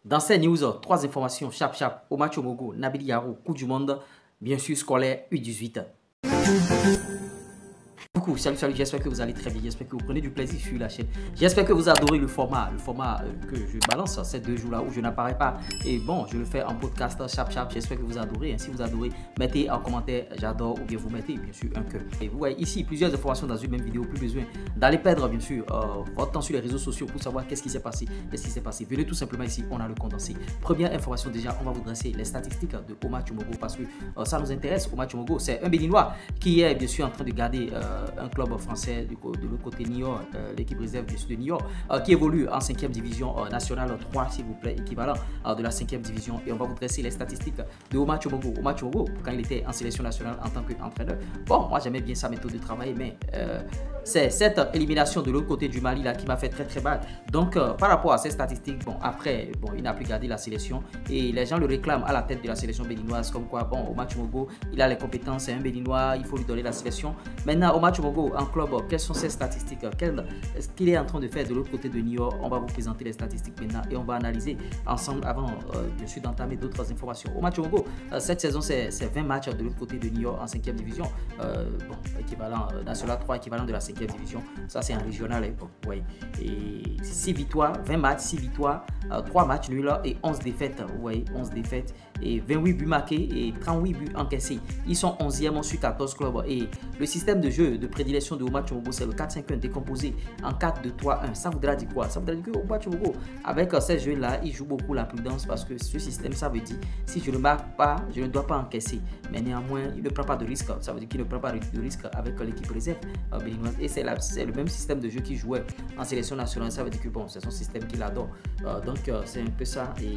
Dans ces news, 3 informations chap au match au Mogo, Nabil Yarou, Coupe du Monde, bien sûr scolaire U18. Salut, j'espère que vous allez très bien, j'espère que vous prenez du plaisir sur la chaîne, j'espère que vous adorez le format que je balance ces 2 jours là où je n'apparais pas, et bon, je le fais en podcast chap, j'espère que vous adorez. Si vous adorez, mettez en commentaire j'adore ou bien vous mettez bien sûr un cœur. Et vous voyez ici plusieurs informations dans une même vidéo, plus besoin d'aller perdre bien sûr votre temps sur les réseaux sociaux pour savoir qu'est-ce qui s'est passé, venez tout simplement ici, on a le condensé. Première information, déjà on va vous dresser les statistiques de Omar Tchoumogo parce que ça nous intéresse. Omar Tchoumogo, c'est un Béninois qui est bien sûr en train de garder un club français de l'autre côté Niort, l'équipe réserve du sud de Niort, qui évolue en 5e division nationale 3, s'il vous plaît, équivalent de la 5e division. Et on va vous dresser les statistiques de Omar Tchoumogo. Omar Tchoumogo, quand il était en sélection nationale en tant qu'entraîneur, bon, moi j'aimais bien sa méthode de travail, mais c'est cette élimination de l'autre côté du Mali là qui m'a fait très mal. Donc par rapport à ces statistiques, bon, après, bon, il n'a plus gardé la sélection et les gens le réclament à la tête de la sélection béninoise, comme quoi, bon, Omar Tchoumogo, il a les compétences, c'est un Béninois, il faut lui donner la sélection. Maintenant, Omar Tchoumogo en club, quelles sont ses statistiques, qu'est-ce qu'il est en train de faire de l'autre côté de Niort? On va vous présenter les statistiques maintenant et on va analyser ensemble avant bien sûr d'entamer d'autres informations. Omar Tchoumogo, cette saison c'est 20 matchs de l'autre côté de Niort en 5e division, bon, équivalent national 3, équivalent de la 5e division, ça c'est un régional, hein, bon, ouais. Et 6 victoires, 20 matchs, 6 victoires, 3 matchs nuls et 11 défaites, vous voyez, 11 défaites et 28 buts marqués et 38 buts encaissés. Ils sont 11e sur 14 clubs et le système de jeu de prédilection de Omar Tchoumogo, c'est le 4-5-1 décomposé en 4-2-3-1. Ça voudra dire quoi? Ça voudra dire que Omar Tchoumogo, avec ces jeux-là, il joue beaucoup la prudence parce que ce système, ça veut dire si je ne marque pas, je ne dois pas encaisser. Mais néanmoins, il ne prend pas de risque. Ça veut dire qu'il ne prend pas de risque avec l'équipe réserve béninoise. Et c'est le même système de jeu qu'il jouait en sélection nationale. Ça veut dire que bon, c'est son système qu'il adore. Donc c'est un peu ça. Et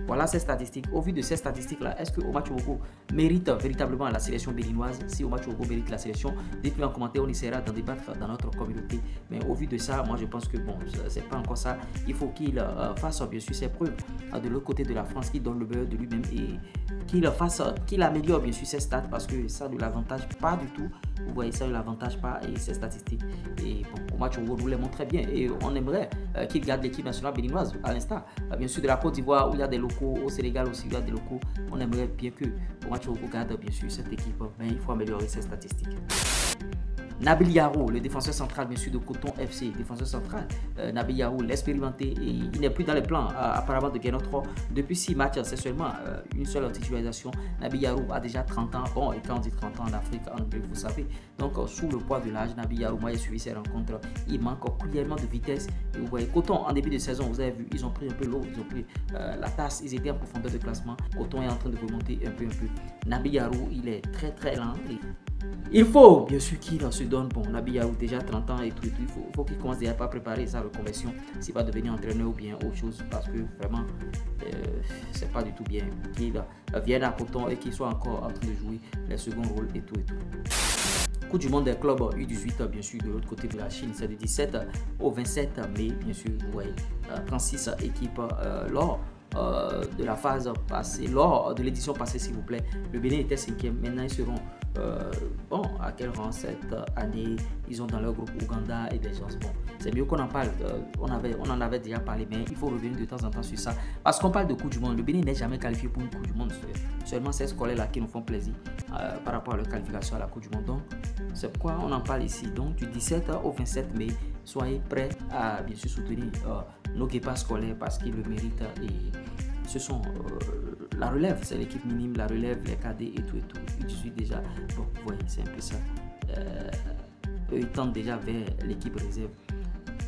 voilà ces statistiques. Au vu de ces statistiques-là, est-ce que Omar Tchoumogo mérite véritablement la sélection béninoise? Si Omar Tchoumogo mérite la sélection, dites-le en commentaire, on essaiera d'en débattre dans notre communauté. Mais au vu de ça, moi je pense que bon, c'est pas encore ça. Il faut qu'il fasse bien sûr ses preuves de l'autre côté de la France, qu'il donne le beurre de lui-même et qu'il améliore bien sûr ses stats parce que ça ne l'avantage pas du tout. Vous voyez, ça ne l'avantage pas et ses statistiques. Et bon, Omar Tchoumogo nous les montre très bien et on aimerait qu'il garde l'équipe nationale béninoise à l'instar. Bien sûr de la Côte d'Ivoire où il y a des locaux, au Sénégal aussi il y a des locaux. On aimerait bien que Omar Tchoumogo garde bien sûr cette équipe, mais il faut améliorer ses statistiques. Nabil Yarou, le défenseur central bien sûr de Coton FC, défenseur central, Nabil Yarou, l'expérimenté, il n'est plus dans les plans apparemment de Guénotro. Depuis 6 matchs, c'est seulement une seule titularisation. Nabil Yarou a déjà 30 ans, bon, et quand on dit 30 ans en Afrique, en anglais, vous savez, donc sous le poids de l'âge, Nabil Yarou, moi j'ai suivi ses rencontres, il manque cruellement de vitesse. Et vous voyez, Coton en début de saison, vous avez vu, ils ont pris un peu l'eau, ils ont pris la tasse, ils étaient en profondeur de classement. Coton est en train de remonter un peu. Nabil Yarou, il est très lent. Et il faut bien sûr qu'il se donne, bon, Nabil Yarou déjà 30 ans et tout, il faut qu'il commence déjà à préparer sa reconversion s'il va devenir entraîneur ou bien autre chose parce que vraiment c'est pas du tout bien qu'il vienne à Coton et qu'il soit encore en train de jouer les seconds rôles et tout. Coupe du monde des clubs U18 bien sûr de l'autre côté de la Chine, c'est du 17 au 27 mai bien sûr, vous voyez, 36 équipes lors de la phase passée, lors de l'édition passée s'il vous plaît, le Bénin était 5e, maintenant ils seront bon, à quel rang cette année? Ils ont dans leur groupe Ouganda et des gens. Bon, c'est mieux qu'on en parle. On en avait déjà parlé, mais il faut revenir de temps en temps sur ça. Parce qu'on parle de Coupe du Monde. Le Bénin n'est jamais qualifié pour une Coupe du Monde. Seulement ces scolaires-là qui nous font plaisir par rapport à leur qualification à la Coupe du Monde. Donc, c'est pourquoi on en parle ici. Donc, du 17 au 27 mai, soyez prêts à bien sûr soutenir nos guépards scolaires parce qu'ils le méritent. Et ce sont la relève, c'est l'équipe minime, la relève, les cadets et tout. U18 déjà, bon, vous voyez, c'est un peu ça. Eux, ils tendent déjà vers l'équipe réserve.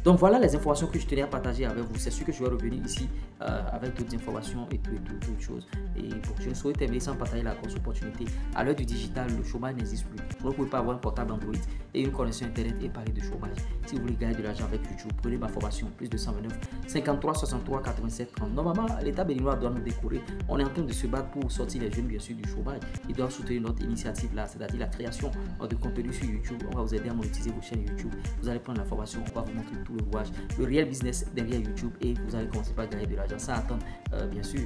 Donc voilà les informations que je tenais à partager avec vous. C'est sûr que je vais revenir ici avec d'autres informations et toutes choses. Et bon, je ne souhaite terminer sans partager la grosse opportunité. À l'heure du digital, le chômage n'existe plus. Vous ne pouvez pas avoir un portable Android et une connexion internet et parler de chômage. Si vous voulez gagner de l'argent avec YouTube, prenez ma formation plus de 129 53 63 87 30. Normalement, l'État béninois doit nous décorer. On est en train de se battre pour sortir les jeunes bien sûr du chômage. Ils doivent soutenir notre initiative là, c'est-à-dire la création de contenu sur YouTube. On va vous aider à monétiser vos chaînes YouTube. Vous allez prendre la formation, on va vous montrer tout le rouage, le réel business derrière YouTube et vous allez commencer par gagner de l'argent sans attendre. Bien sûr,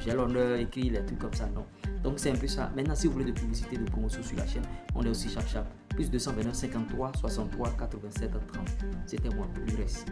j'ai l'honneur d'écrire les trucs comme ça, non. Donc c'est un peu ça. Maintenant, si vous voulez de publicité, de promotion sur la chaîne, on est aussi chap. Plus 229 53 63 87 30. C'était moi, le reste.